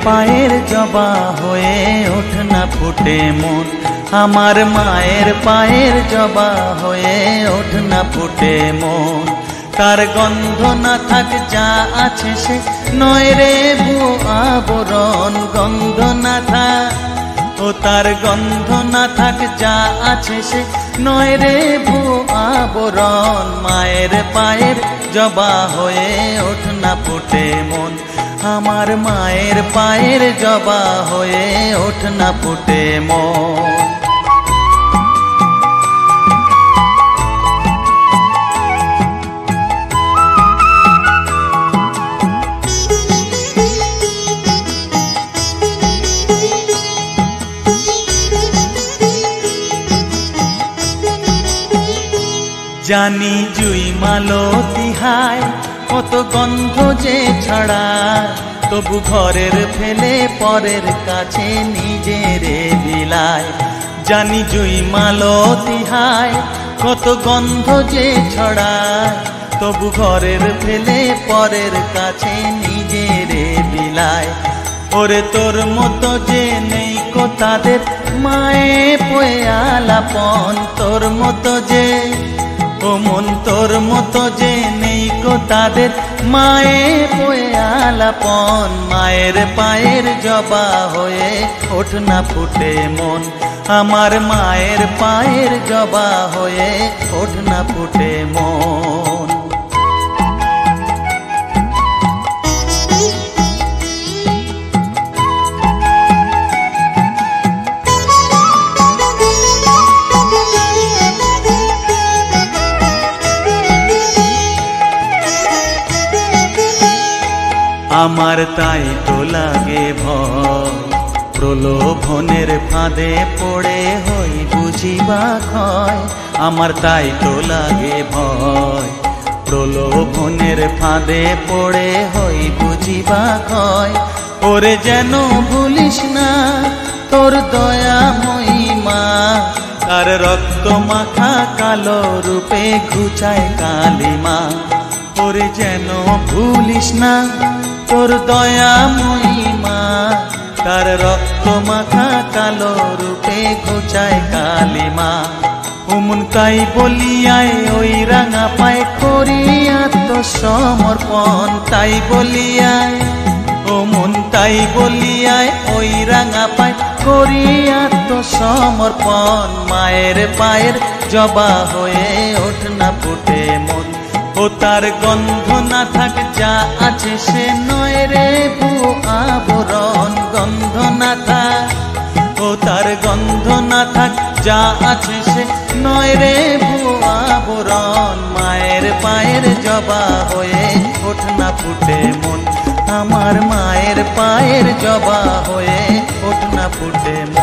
পায়ের জবা হয়ে ওঠ না ফুটে মন, আমার মায়ের পায়ের জবা হয়ে ওঠ না ফুটে মন। তার গন্ধ না থাক যা আছে সে নয় রে ভুয়ো আবরণ, গন্ধ না থাক ও তার গন্ধ না থাক যা আছে সে নয় রে ভুয়ো আবরণ। মায়ের পায়ের জবা হয়ে ওঠ না ফুটে মন, আমার মায়ের পায়ের জবা হয়ে ওঠ না ফুটে মন। জানি জুই মালতী হায় কত গন্ধ যে ছড়ায়, তবু ঘরের ফেলে পরের কাছে নিজের বিলায়। জানি জুই মালতী হায় কত গন্ধ যে ছড়ায়, তবু ঘরের ফেলে পরের কাছে নিজের বিলায়। ওরে তোর মতো যে নেই কো তাদের মায়ে পয়ে আলাপন, তোর মতো যে ও মন তোর মতো যে নেই কো তাদের মায়ে পয়ে আলাপন। মায়ের পায়ের জবা হয়ে ওঠ না ফুটে মন, আমার মায়ের পায়ের জবা হয়ে ওঠ না ফুটে মন। আমার তাই তো লাগে ভয়, প্রলোভনের ফাঁদে পড়ে হই বুঝিবা ক্ষয়। আমার তাই তো লাগে ভয়, প্রলোভনের ফাঁদে পড়ে হই বুঝিবা ক্ষয়। ওরে যেন ভুলিস না তোর দয়া মহিমা, তার রক্ত মাখা কালো রূপে ঘুচায় কালিমা। ওরে যেন ভুলিস না তোর দয়া মহিমা, তার রক্ত মাখা কালো রূপে ঘুচায় কালিমা। উমন তাই বলিয়ায় ওই রাঙা পায় করি আত্মসমর্পণ, তাই বলিয়ায় ও মন তাই বলিয়ায় ওই রাঙা পায় করি আত্মসমর্পণ। মায়ের পায়ের জবা হয়ে ওঠ না ফুটে মন, ও তার গন্ধ না থাক যা আছে সে নয় রে ভুয়ো আবরণ, গন্ধ না থাক ও তার গন্ধ না থাক যা আছে সে নয় রে ভুয়ো আবরণ। মায়ের পায়ের জবা হয়ে ওঠ না ফুটে মন, আমার মায়ের পায়ের জবা হয়ে ওঠ না ফুটে মন।